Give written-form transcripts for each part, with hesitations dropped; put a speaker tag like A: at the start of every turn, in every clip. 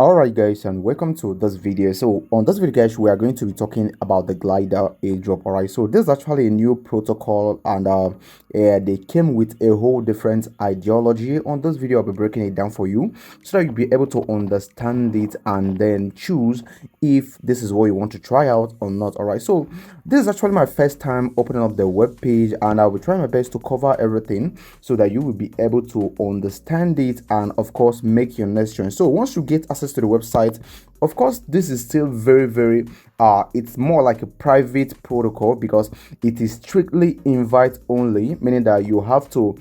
A: Alright guys, and welcome to this video. So on this video guys, we are going to be talking about the glider airdrop. Alright, so this is actually a new protocol, and they came with a whole different ideology. On this video I'll be breaking it down for you so that you'll be able to understand it and then choose if this is what you want to try out or not. Alright, so this is actually my first time opening up the web page, and I will try my best to cover everything so that you will be able to understand it and of course make your next choice. So once you get access to the website, of course this is still very it's more like a private protocol because it is strictly invite only, meaning that you have to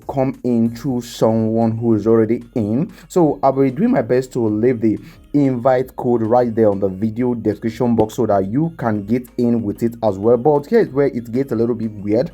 A: come in through someone who is already in. So I will be doing my best to leave the invite code right there on the video description box so that you can get in with it as well. But here is where it gets a little bit weird.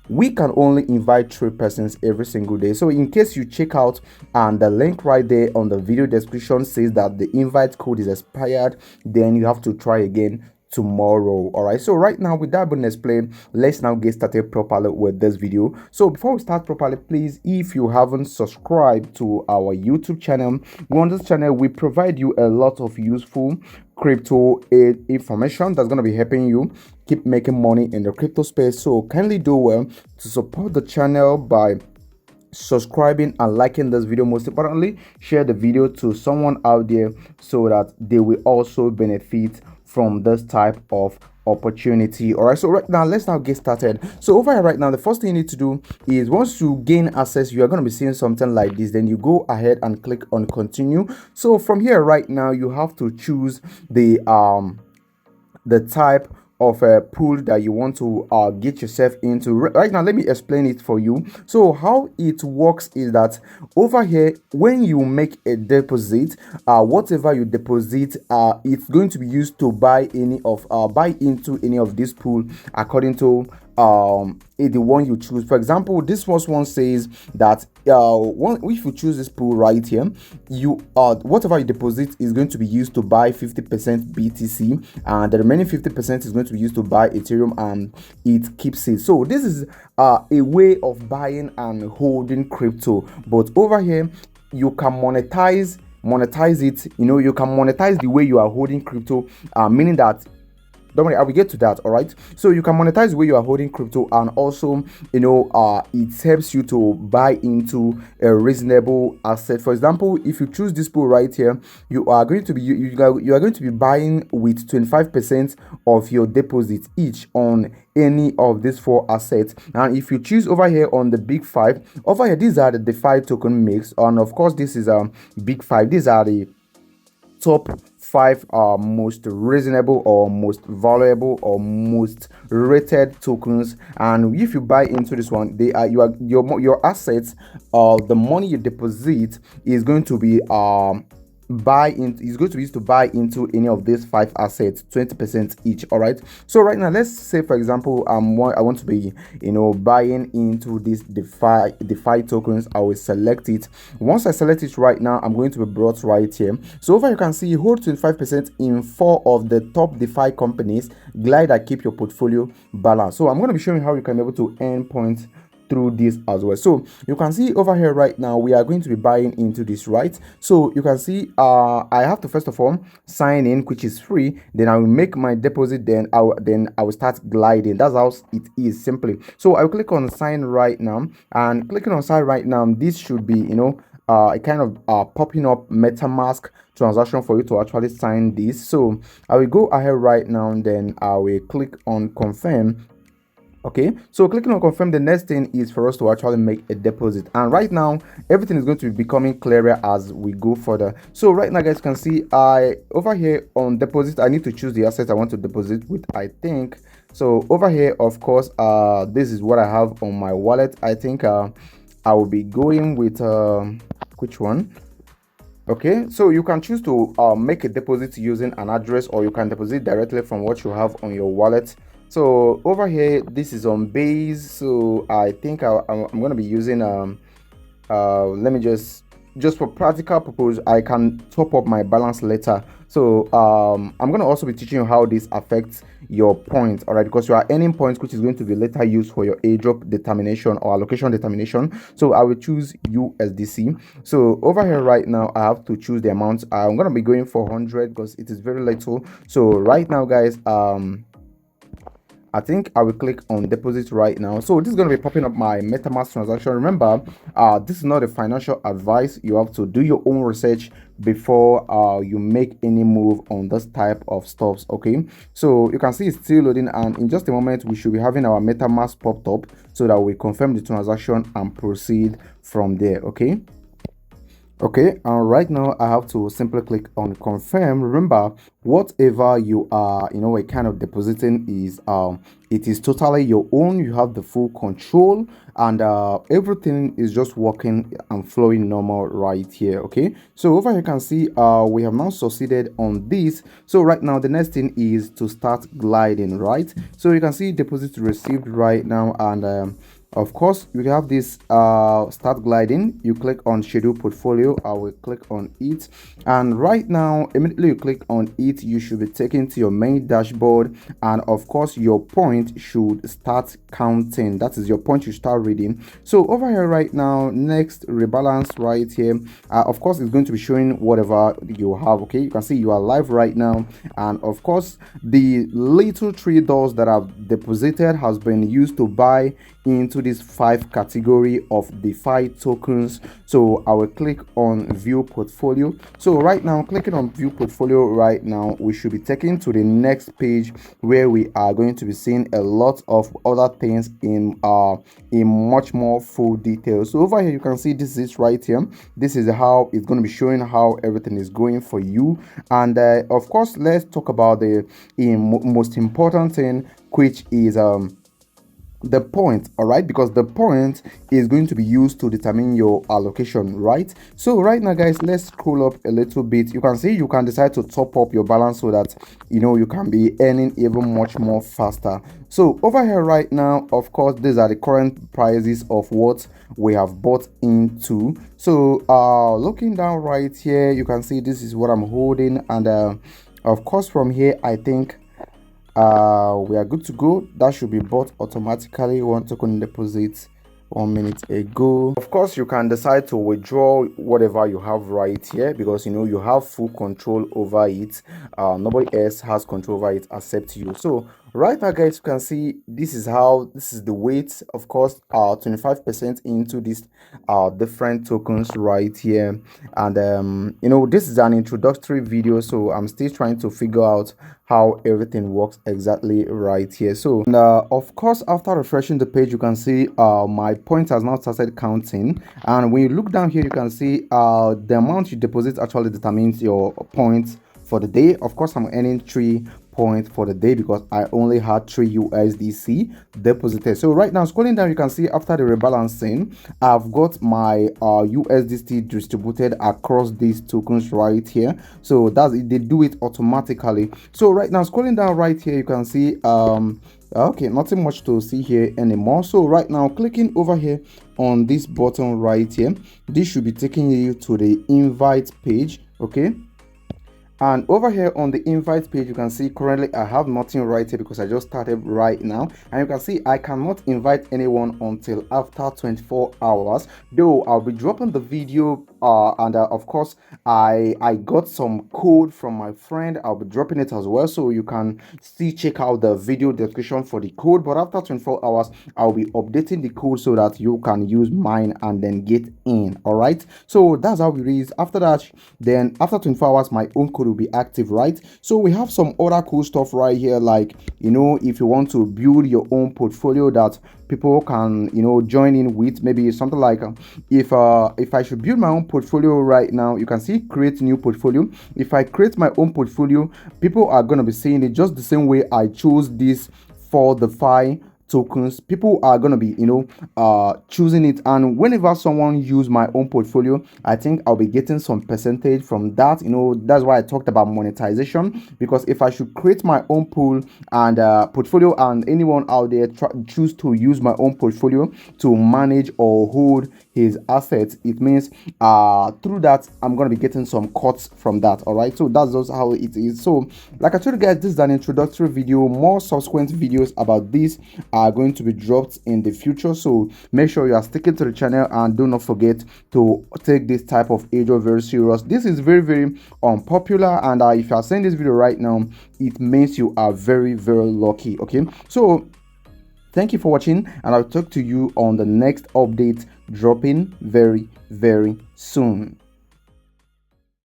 A: We can only invite 3 persons every single day. So in case you check out and the link right there on the video description says that the invite code is expired, then you have to try again tomorrow. All right, so right now with that being explained, let's now get started properly with this video. So before we start properly, please, if you haven't subscribed to our YouTube channel, on this channel we provide you a lot of useful crypto information that's going to be helping you keep making money in the crypto space. So kindly do well to support the channel by subscribing and liking this video. Most importantly, share the video to someone out there so that they will also benefit from this type of opportunity. All right, so right now let's now get started. So over here right now, the first thing you need to do is once you gain access, you are going to be seeing something like this. Then you go ahead and click on continue. So from here right now, you have to choose the type of a pool that you want to get yourself into. Right now let me explain it for you. So how it works is that over here, when you make a deposit, whatever you deposit, it's going to be used to buy into any of this pool according to the one you choose. For example, this first one says that if you choose this pool right here, you whatever you deposit is going to be used to buy 50% BTC, and the remaining 50% is going to be used to buy Ethereum, and it keeps it. So this is a way of buying and holding crypto. But over here you can monetize it. You can monetize the way you are holding crypto, meaning that, don't worry, I will get to that. All right, so you can monetize where you are holding crypto, and also it helps you to buy into a reasonable asset. For example, if you choose this pool right here, you are going to be buying with 25% of your deposit each on any of these 4 assets. And if you choose over here on the big 5, over here, these are the DeFi token mix, and of course this is big 5. These are the top 5 most reasonable or most valuable or most rated tokens. And if you buy into this one, they are your assets, the money you deposit is going to be used to buy into any of these 5 assets, 20% each. All right, so right now let's say for example I want to be buying into this DeFi tokens. I will select it. Once I select it right now, I'm going to be brought right here. So over you can see you hold 25% in 4 of the top DeFi companies. Glide that keep your portfolio balanced. So I'm going to be showing how you can be able to earn points through this as well. So you can see over here right now we are going to be buying into this, right? So you can see I have to first of all sign in, which is free. Then I will make my deposit. Then I will start gliding. That's how it is, simply. So I will click on sign right now, and clicking on sign right now, this should be a kind of popping up MetaMask transaction for you to actually sign this. So I will go ahead right now, and then I will click on confirm. Okay, so clicking on confirm, the next thing is for us to actually make a deposit. And right now everything is going to be becoming clearer as we go further. So right now guys, you can see over here on deposit, I need to choose the asset I want to deposit with, I think. So over here, of course, this is what I have on my wallet. I think I will be going with which one? Okay, so you can choose to make a deposit using an address, or you can deposit directly from what you have on your wallet. So over here, this is on base. So I think I'm going to be using let me just just for practical purpose, I can top up my balance later. So I'm going to also be teaching you how this affects your points, all right, because you are earning points which is going to be later used for your airdrop determination or allocation determination. So I will choose USDC. So over here right now, I have to choose the amount. I'm going to be going for 100 because it is very little. So right now, guys, I think I will click on deposit right now. So this is going to be popping up my MetaMask transaction. Remember, this is not a financial advice. You have to do your own research before you make any move on this type of stuffs. Okay, so you can see it's still loading, and in just a moment we should be having our MetaMask popped up so that we confirm the transaction and proceed from there. Okay, and right now I have to simply click on confirm. Remember, whatever you are, a kind of depositing is it is totally your own. You have the full control, and everything is just working and flowing normal right here. Okay, so over here you can see we have now succeeded on this. So right now the next thing is to start gliding, right? So you can see deposit received right now, and of course you have this start gliding. You click on schedule portfolio. I will click on it, and right now immediately you click on it, you should be taken to your main dashboard, and of course your point should start counting. That is your point, you start reading. So over here right now, next rebalance right here, of course it's going to be showing whatever you have. Okay, you can see you are live right now, and of course the little $3 that I've deposited has been used to buy into this 5 category of DeFi tokens. So I will click on view portfolio. So right now, clicking on view portfolio right now, we should be taken to the next page where we are going to be seeing a lot of other things in much more full detail. So over here you can see this is right here. This is how it's going to be showing how everything is going for you. And of course, let's talk about the most important thing, which is the point. All right, because the point is going to be used to determine your allocation, right? So right now guys, let's scroll up a little bit. You can see you can decide to top up your balance so that you can be earning even much more faster. So over here right now, of course, these are the current prices of what we have bought into. So looking down right here, you can see this is what I'm holding, and of course from here I think we are good to go. That should be bought automatically. 1 token deposit 1 minute ago. Of course you can decide to withdraw whatever you have right here, because you have full control over it. Nobody else has control over it except you. So right now guys, you can see this is the weight. Of course 25% into this different tokens right here, and this is an introductory video, so I'm still trying to figure out how everything works exactly right here. So and, of course, after refreshing the page, you can see my point has now started counting, and when you look down here you can see the amount you deposit actually determines your points for the day. Of course, I'm earning 3 points for the day because I only had 3 USDC deposited. So right now, scrolling down, you can see after the rebalancing, I've got my USDC distributed across these tokens right here. So that's it, they do it automatically. So right now, scrolling down right here, you can see okay, nothing much to see here anymore. So right now, clicking over here on this button right here, this should be taking you to the invite page. Okay, and over here on the invite page, you can see currently I have nothing right here because I just started right now, and you can see I cannot invite anyone until after 24 hours, though I'll be dropping the video and of course I got some code from my friend. I'll be dropping it as well, so you can still check out the video description for the code. But after 24 hours I'll be updating the code so that you can use mine and then get in. All right, so that's how it is. After that, then after 24 hours my own code will be active, right? So we have some other cool stuff right here, like if you want to build your own portfolio that people can join in with, maybe something like if I should build my own portfolio right now, you can see create new portfolio. If I create my own portfolio, people are going to be seeing it just the same way I chose this for the DeFi tokens. People are going to be, choosing it, and whenever someone use my own portfolio, I think I'll be getting some percentage from that. That's why I talked about monetization, because if I should create my own pool and portfolio, and anyone out there choose to use my own portfolio to manage or hold his assets, it means through that I'm going to be getting some cuts from that. All right, so that's just how it is. So like I told you guys, this is an introductory video. More subsequent videos about this are going to be dropped in the future, so make sure you are sticking to the channel, and do not forget to take this type of airdrop very serious. This is very, very unpopular, and if you are seeing this video right now, it means you are very, very lucky. Okay, so thank you for watching, and I'll talk to you on the next update dropping very, very soon.